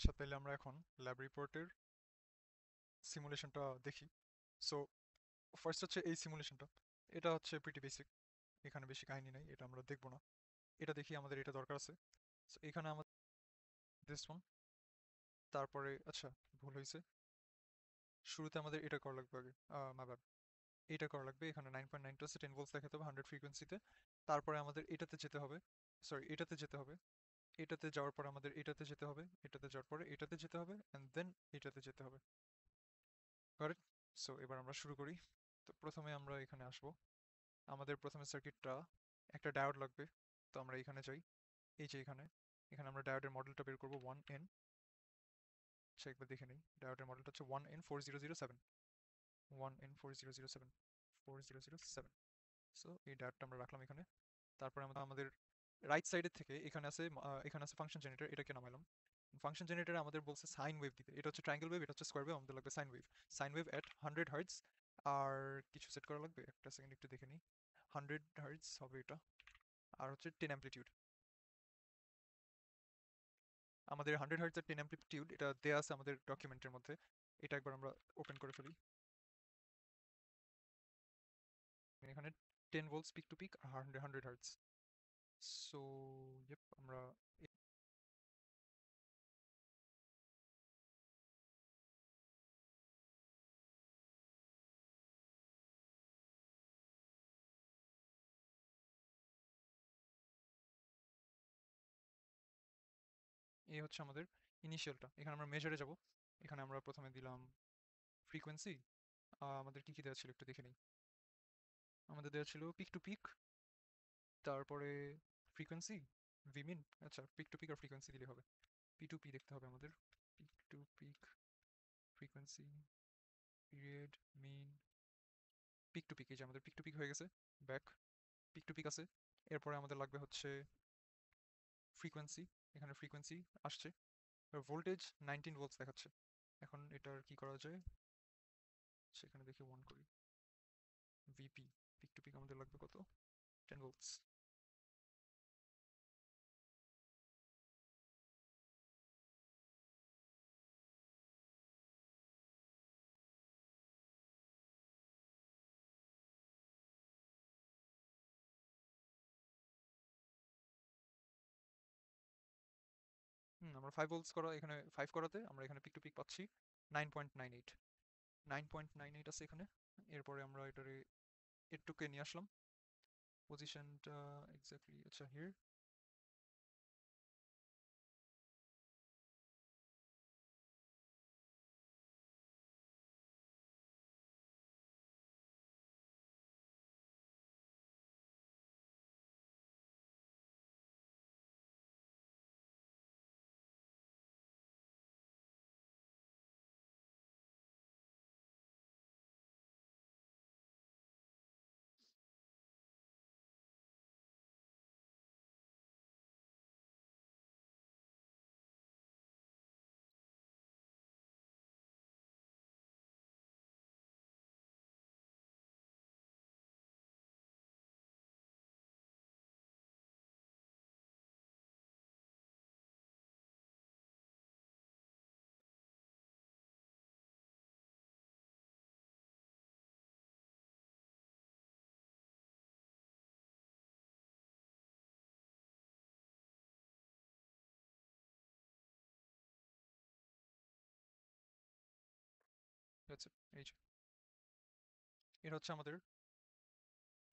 আচ্ছা, তাহলে আমরা এখন ল্যাব রিপোর্টের সিমুলেশনটা দেখি। সো ফার্স্ট হচ্ছে এই সিমুলেশনটা। এটা হচ্ছে প্রিটি বেসিক, এখানে বেশি কাহিনী নাই, এটা আমরা দেখবো না। এটা দেখি আমাদের এটা দরকার আছে। সো এখানে আমাদের দিস ওয়ান, তারপরে আচ্ছা ভুল হয়েছে, শুরুতে আমাদের এটা করা লাগবে আগে, মা ব্যাড, এটা করা লাগবে। এখানে 9.9 আছে, 10 ভোল্টস দেখাতে হবে 100 ফ্রিকোয়েন্সিতে। তারপরে আমাদের এটাতে যেতে হবে, সরি এটাতে যেতে হবে, এটাতে যাওয়ার পর আমাদের এটাতে যেতে হবে, এটাতে যাওয়ার পরে এটাতে যেতে হবে, অ্যান্ড দেন এটাতে যেতে হবে। কারেক্ট? সো এবার আমরা শুরু করি। তো প্রথমে আমরা এখানে আসবো, আমাদের প্রথমে সার্কিটটা একটা ডায়োড লাগবে। তো আমরা এখানে যাই, এই যে এখানে, এখানে আমরা ডায়োডের মডেলটা বের করবো 1N। আচ্ছা একবার দেখে নিই, ডায়োডের মডেলটা হচ্ছে 1N4007, 1N4007, 4007। সো এই ডায়োডটা আমরা রাখলাম এখানে। তারপরে আমরা আমাদের রাইট সাইডের থেকে এখানে আছে ফাংশন জেনারেটর, এটাকে নামাইলাম। ফাংশন জেনারেটরে আমাদের বলছে সাইন ওয়েভ দিতে, এটা হচ্ছে ট্রায়াঙ্গেল ওয়েভ, এটা হচ্ছে স্কোয়ার ওয়েভ, আমাদের লাগবে সাইন ওয়েভ। সাইন ওয়েভ এট 100 হার্টজ। আর কিছু সেট করা লাগবে, একটা সেকেন্ড একটু দেখে নিই। 100 হার্টজ হবে এটা। আর হচ্ছে 10 অ্যাম্প্লিটিউড, আমাদের 100 হার্টজ আর 10 অ্যাম্প্লিটিউড এটা দেয়া আছে আমাদের ডকুমেন্টের মধ্যে। এটা একবার আমরা ওপেন করে ফেলি। এখানে 10 volts pick to peak R 100 hertz. So ইয়েপ, আমরা এই হচ্ছে আমাদের ইনিশিয়ালটা। এখানে আমরা মেজারে যাব। এখানে আমরা প্রথমে দিলাম ফ্রিকোয়েন্সি। আমাদের কি কি দেওয়া ছিল একটু দেখে নিই। আমাদের দেওয়া ছিল পিক টু পিক, তারপরে ফ্রিকোয়েন্সি, ভিমিন। আচ্ছা পিক টু পিক আর ফ্রিকোয়েন্সি দিলে হবে, পি টু পি দেখতে হবে আমাদের। Peak to peak, frequency, period, mean, peak to peak. এই যে আমাদের পিক টু পিক হয়ে গেছে, ব্যাক, পিক টু পিক আছে। এরপরে আমাদের লাগবে হচ্ছে ফ্রিকোয়েন্সি, এখানে ফ্রিকোয়েন্সি আসছে। ভোল্টেজ 19 ভোল্টস দেখাচ্ছে। এখন এটার কি করা যায়, সেখানে দেখি ওয়ান করি। ভিপি, পিক টু পিক আমাদের লাগবে কত, 10 ভোল্টস। আমরা 5 ভোল্টস করা, এখানে 5 করাতে আমরা এখানে পিক টু পিক পাচ্ছি 9.98, 9.98 আছে এখানে। এরপরে আমরা এটারে এটুকে নিয়ে আসলাম, পজিশনটা এক্স্যাক্টলি আচ্ছা হিয়ার। দ্যাটস ইট, এই যে এটা হচ্ছে আমাদের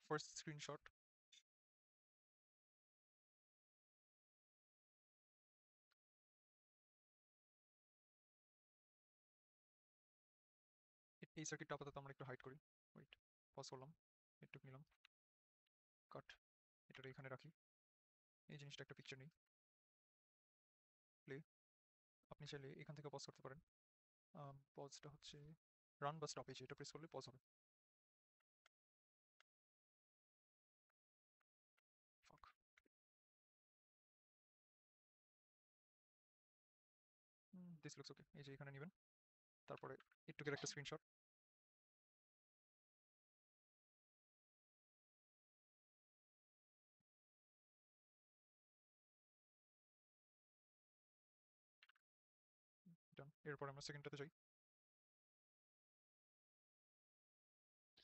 ফার্স্ট স্ক্রিনশট। এই সার্কিটটা আপাতত আমরা একটু হাইড করি। ওয়েট, পজ করলাম, একটু নিলাম, কাট, এটা এখানে রাখি। এই জিনিসটা একটা পিকচার নেই, প্লে। আপনি চাইলে এখান থেকে পজ করতে পারেন। পজটা হচ্ছে রান বা স্টপেজ, এটা প্রেস করলে পজ হবে। ফাক, দিস লুকস ওকে। এই যে এখানে নেবেন, তারপরে একটুকের একটা স্ক্রিনশট। এরপর আমরা সেকেন্ডটাতে যাই।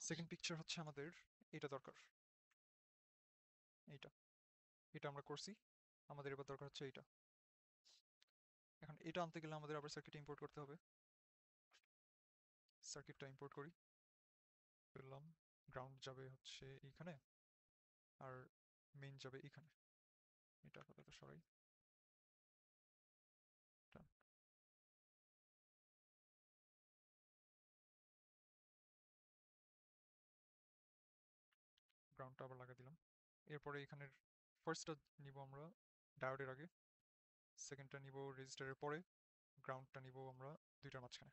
সেকেন্ড পিকচার হচ্ছে আমাদের এটা দরকার, এইটা। এটা আমরা করছি, আমাদের এবার দরকার হচ্ছে এইটা। এখন এটা আনতে গেলে আমাদের আবার সার্কিট ইম্পোর্ট করতে হবে। সার্কিটটা ইম্পোর্ট করি, পেলাম। গ্রাউন্ড যাবে হচ্ছে এইখানে, আর মেইন যাবে এইখানে। এটা আপাতত সরাই। গ্রাউন্ডটা আবার লাগা দিলাম। এরপরে এখানের ফার্স্টটা নিব আমরা ডায়োডের আগে, সেকেন্ডটা নিব রেজিস্টারের পরে, গ্রাউন্ডটা নিব আমরা দুইটার মাঝখানে।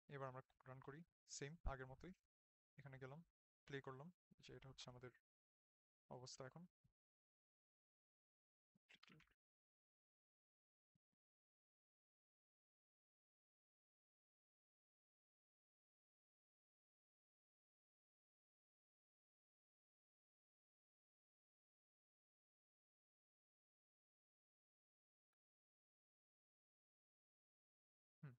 এবার আমরা রান করি সেম আগের মতোই। এখানে গেলাম, প্লে করলাম, যে এটা হচ্ছে আমাদের অবস্থা এখন। হুম।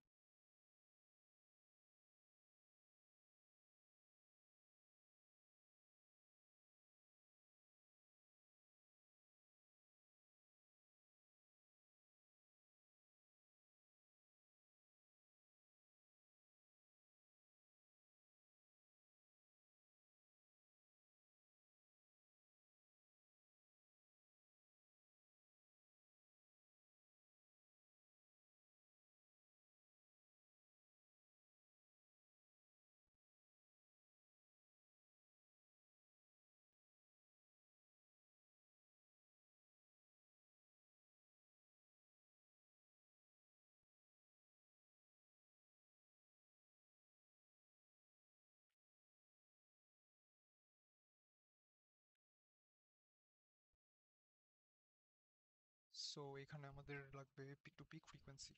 সো এখানে আমাদের লাগবে পিক টু পিক ফ্রিকোয়েন্সি।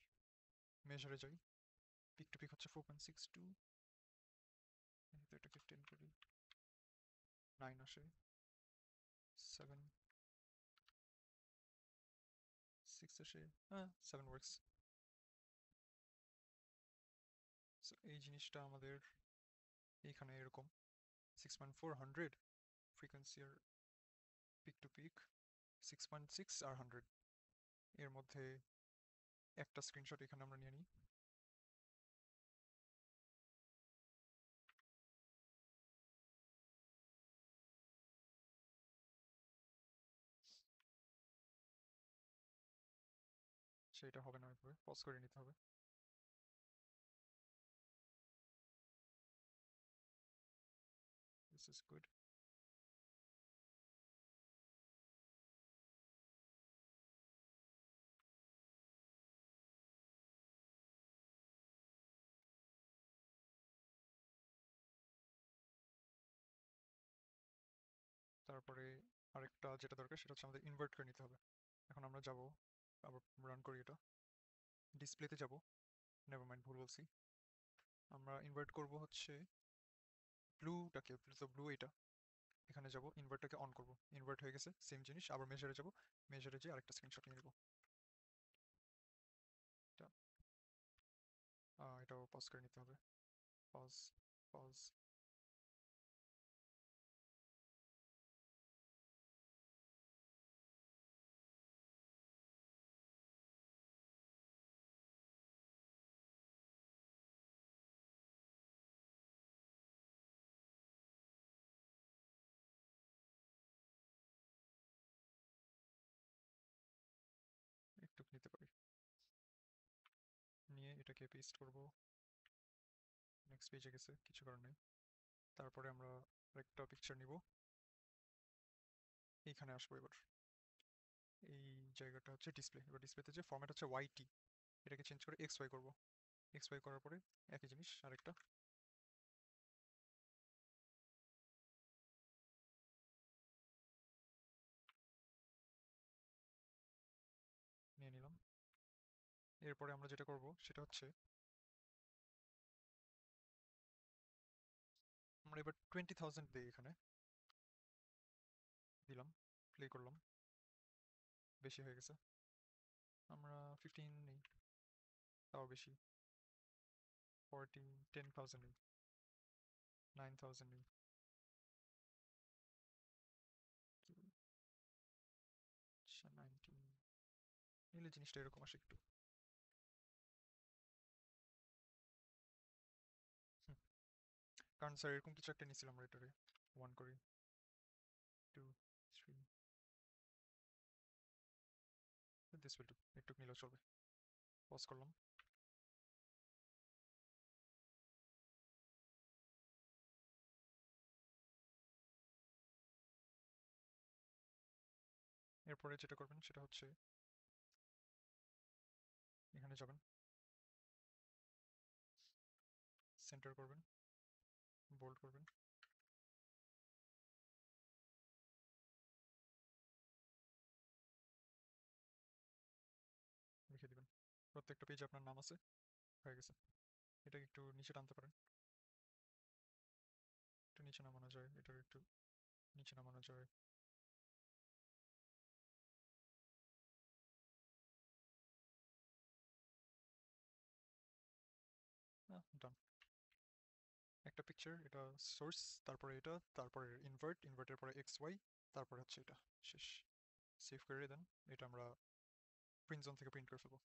মেজারে যাই, পিক টু পিক হচ্ছে 4.62, এটাকে 10 করি, 9 আসে, 7, 6 আসে, হ্যাঁ 7 ওয়ার্কস। সো এই জিনিসটা আমাদের এইখানে এরকম 6.400 frequency, R pick to pick 6.6 আর 100। এর মধ্যে একটা স্ক্রিনশট এখানে আমরা নিয়ে নিই। সেটা হবে না, ওইভাবে পজ করে নিতে হবে। This is good. তারপরে আরেকটা যেটা দরকার সেটা হচ্ছে আমাদের ইনভার্ট করে নিতে হবে। এখন আমরা যাব, আবার রান করি এটা, ডিসপ্লেতে যাব, নেভার মাইন্ড ভুল বলছি। আমরা ইনভার্ট করব হচ্ছে ব্লুটাকে, তো ব্লু এটা। এখানে যাব, ইনভার্টটাকে অন করব, ইনভার্ট হয়ে গেছে, সেম জিনিস। আবার মেজারে যাব, মেজারে যেয়ে আরেকটা স্ক্রিনশট নিয়ে নেব। এটা এটাও পজ করে নিতে হবে। Pause, pause. একটু নিতে পারি, নিয়ে এটাকে পেস্ট করব। নেক্সট পেজে গেছে, কিছু করার নেই। তারপরে আমরা আরেকটা পিকচার নিব, এইখানে আসবো এবার। এই জায়গাটা হচ্ছে ডিসপ্লে। এবার ডিসপ্লেতে যে ফরম্যাট হচ্ছে ওয়াইটি, এটাকে চেঞ্জ করে এক্স ওয়াই করবো। এক্স ওয়াই করার পরে একই জিনিস আরেকটা নিয়ে নিলাম। এরপরে আমরা যেটা করব সেটা হচ্ছে আমরা এবার 20,000 দিই, এখানে দিলাম, প্লে করলাম, বেশি হয়ে গেছে। আমরা 15 নেই, তাও বেশি। 40, 10,000 নেই, 9,000 নেই। আচ্ছা 19 নিলে জিনিসটা এরকম আসে একটু। হুম, কারণ স্যার এরকম কিছু একটা নিয়েছিলাম আমরা এটারে 1 করি, 2, 3, দিস উইল ডু, একটু নিলেও চলবে। পজ করলাম। এরপরে যেটা করবেন সেটা হচ্ছে এখানে যাবেন, সেন্টার করবেন, বোল্ড করবেন, লিখে দিবেন। প্রত্যেকটা পেজে আপনার নাম আছে, হয়ে গেছে। এটাকে একটু নিচে টানতে পারেন, একটু নিচে নামানো যায়, এটার একটু নিচে নামানো যায়। ডান। একটা পিকচার, এটা সোর্স, তারপরে এটা, তারপরে ইনভার্ট, ইনভার্টের পরে এক্স ওয়াই, তারপরে হচ্ছে এটা, শেষ। সেভ করে দেন। এটা আমরা প্রিন্ট জোন থেকে প্রিন্ট করে ফেলবো।